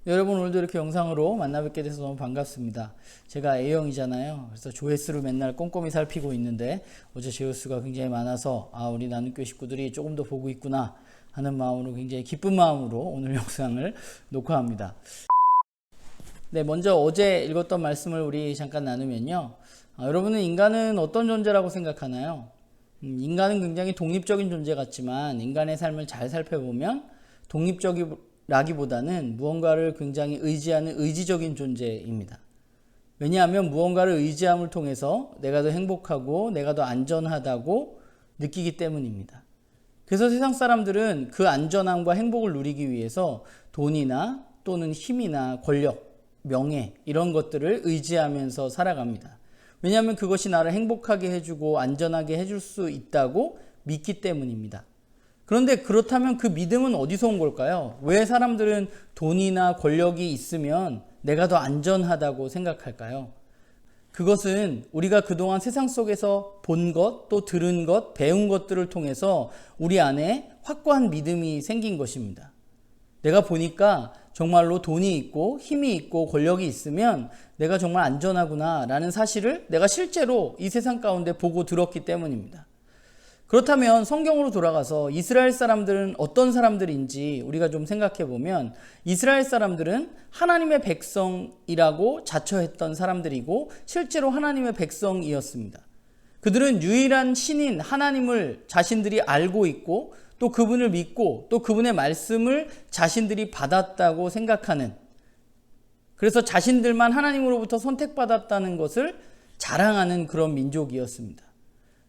여러분, 오늘도 이렇게 영상으로 만나 뵙게 돼서 너무 반갑습니다. 제가 A형이잖아요. 그래서 조회수를 맨날 꼼꼼히 살피고 있는데 어제 조회수가 굉장히 많아서 우리 나눔교회 식구들이 조금 더 보고 있구나 하는 마음으로 굉장히 기쁜 마음으로 오늘 영상을 녹화합니다. 네, 먼저 어제 읽었던 말씀을 우리 잠깐 나누면요. 여러분은 인간은 어떤 존재라고 생각하나요? 인간은 굉장히 독립적인 존재 같지만 인간의 삶을 잘 살펴보면 독립적이라기보다는 무언가를 굉장히 의지하는 의지적인 존재입니다. 왜냐하면 무언가를 의지함을 통해서 내가 더 행복하고 내가 더 안전하다고 느끼기 때문입니다. 그래서 세상 사람들은 그 안전함과 행복을 누리기 위해서 돈이나 또는 힘이나 권력, 명예 이런 것들을 의지하면서 살아갑니다. 왜냐하면 그것이 나를 행복하게 해주고 안전하게 해줄 수 있다고 믿기 때문입니다. 그런데 그렇다면 그 믿음은 어디서 온 걸까요? 왜 사람들은 돈이나 권력이 있으면 내가 더 안전하다고 생각할까요? 그것은 우리가 그동안 세상 속에서 본 것, 또 들은 것, 배운 것들을 통해서 우리 안에 확고한 믿음이 생긴 것입니다. 내가 보니까 정말로 돈이 있고 힘이 있고 권력이 있으면 내가 정말 안전하구나 라는 사실을 내가 실제로 이 세상 가운데 보고 들었기 때문입니다. 그렇다면 성경으로 돌아가서 이스라엘 사람들은 어떤 사람들인지 우리가 좀 생각해 보면 이스라엘 사람들은 하나님의 백성이라고 자처했던 사람들이고 실제로 하나님의 백성이었습니다. 그들은 유일한 신인 하나님을 자신들이 알고 있고 또 그분을 믿고 또 그분의 말씀을 자신들이 받았다고 생각하는, 그래서 자신들만 하나님으로부터 선택받았다는 것을 자랑하는 그런 민족이었습니다.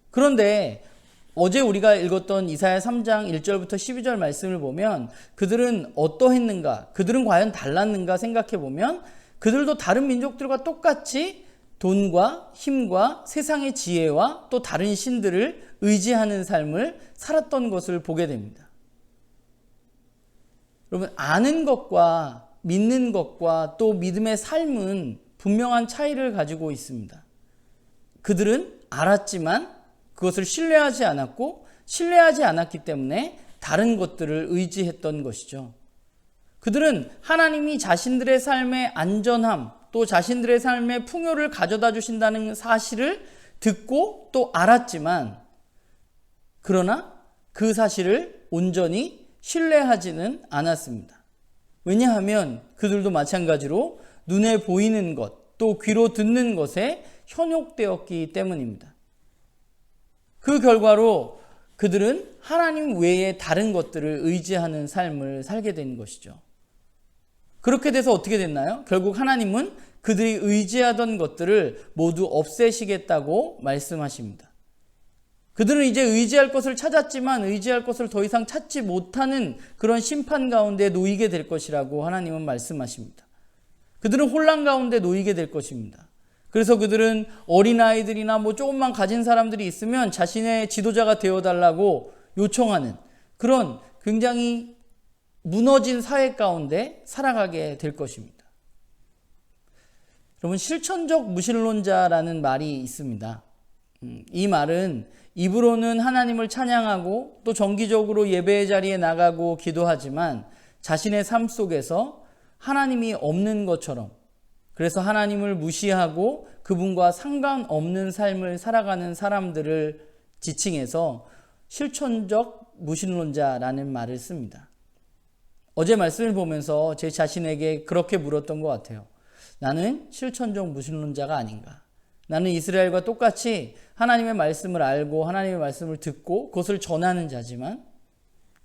그런데 어제 우리가 읽었던 이사야 3장 1절부터 12절 말씀을 보면 그들은 어떠했는가, 그들은 과연 달랐는가 생각해 보면 그들도 다른 민족들과 똑같이 돈과 힘과 세상의 지혜와 또 다른 신들을 의지하는 삶을 살았던 것을 보게 됩니다. 여러분, 아는 것과 믿는 것과 또 믿음의 삶은 분명한 차이를 가지고 있습니다. 그들은 알았지만 그것을 신뢰하지 않았고 신뢰하지 않았기 때문에 다른 것들을 의지했던 것이죠. 그들은 하나님이 자신들의 삶의 안전함 또 자신들의 삶의 풍요를 가져다 주신다는 사실을 듣고 또 알았지만 그러나 그 사실을 온전히 신뢰하지는 않았습니다. 왜냐하면 그들도 마찬가지로 눈에 보이는 것 또 귀로 듣는 것에 현혹되었기 때문입니다. 그 결과로 그들은 하나님 외에 다른 것들을 의지하는 삶을 살게 된 것이죠. 그렇게 돼서 어떻게 됐나요? 결국 하나님은 그들이 의지하던 것들을 모두 없애시겠다고 말씀하십니다. 그들은 이제 의지할 것을 찾았지만 의지할 것을 더 이상 찾지 못하는 그런 심판 가운데 놓이게 될 것이라고 하나님은 말씀하십니다. 그들은 혼란 가운데 놓이게 될 것입니다. 그래서 그들은 어린아이들이나 조금만 가진 사람들이 있으면 자신의 지도자가 되어달라고 요청하는 그런 굉장히 무너진 사회 가운데 살아가게 될 것입니다. 여러분, 실천적 무신론자라는 말이 있습니다. 이 말은 입으로는 하나님을 찬양하고 또 정기적으로 예배의 자리에 나가고 기도하지만 자신의 삶 속에서 하나님이 없는 것처럼, 그래서 하나님을 무시하고 그분과 상관없는 삶을 살아가는 사람들을 지칭해서 실천적 무신론자라는 말을 씁니다. 어제 말씀을 보면서 제 자신에게 그렇게 물었던 것 같아요. 나는 실천적 무신론자가 아닌가? 나는 이스라엘과 똑같이 하나님의 말씀을 알고 하나님의 말씀을 듣고 그것을 전하는 자지만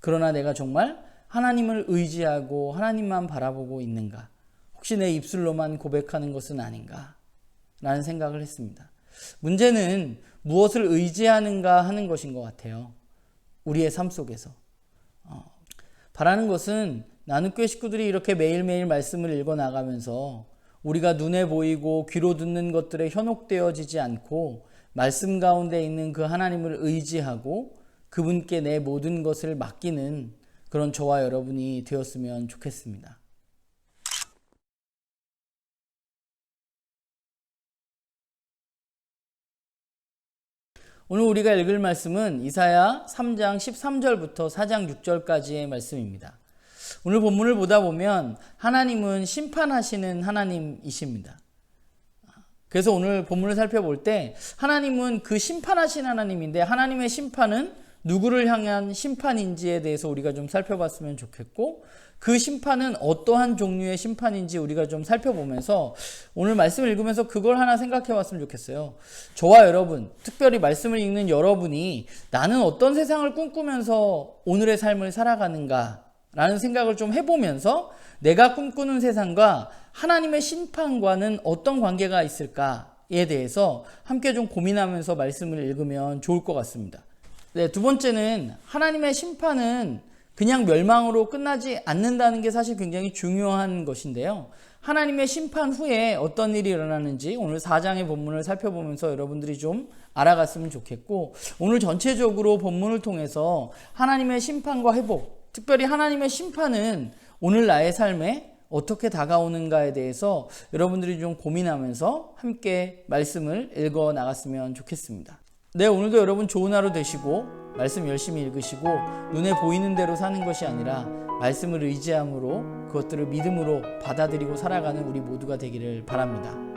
그러나 내가 정말 하나님을 의지하고 하나님만 바라보고 있는가? 혹시 내 입술로만 고백하는 것은 아닌가? 라는 생각을 했습니다. 문제는 무엇을 의지하는가 하는 것인 것 같아요. 우리의 삶 속에서. 바라는 것은 나눔교회 식구들이 이렇게 매일매일 말씀을 읽어나가면서 우리가 눈에 보이고 귀로 듣는 것들에 현혹되어지지 않고 말씀 가운데 있는 그 하나님을 의지하고 그분께 내 모든 것을 맡기는 그런 저와 여러분이 되었으면 좋겠습니다. 오늘 우리가 읽을 말씀은 이사야 3장 13절부터 4장 6절까지의 말씀입니다. 오늘 본문을 보다 보면 하나님은 심판하시는 하나님이십니다. 그래서 오늘 본문을 살펴볼 때 하나님은 그 심판하신 하나님인데 하나님의 심판은 누구를 향한 심판인지에 대해서 우리가 좀 살펴봤으면 좋겠고 그 심판은 어떠한 종류의 심판인지 우리가 좀 살펴보면서 오늘 말씀을 읽으면서 그걸 하나 생각해 봤으면 좋겠어요. 저와 여러분, 특별히 말씀을 읽는 여러분이 나는 어떤 세상을 꿈꾸면서 오늘의 삶을 살아가는가 라는 생각을 좀 해보면서 내가 꿈꾸는 세상과 하나님의 심판과는 어떤 관계가 있을까에 대해서 함께 좀 고민하면서 말씀을 읽으면 좋을 것 같습니다. 네, 두 번째는 하나님의 심판은 그냥 멸망으로 끝나지 않는다는 게 사실 굉장히 중요한 것인데요. 하나님의 심판 후에 어떤 일이 일어나는지 오늘 4장의 본문을 살펴보면서 여러분들이 좀 알아갔으면 좋겠고 오늘 전체적으로 본문을 통해서 하나님의 심판과 회복, 특별히 하나님의 심판은 오늘 나의 삶에 어떻게 다가오는가에 대해서 여러분들이 좀 고민하면서 함께 말씀을 읽어 나갔으면 좋겠습니다. 네, 오늘도 여러분 좋은 하루 되시고 말씀 열심히 읽으시고 눈에 보이는 대로 사는 것이 아니라 말씀을 의지함으로 그것들을 믿음으로 받아들이고 살아가는 우리 모두가 되기를 바랍니다.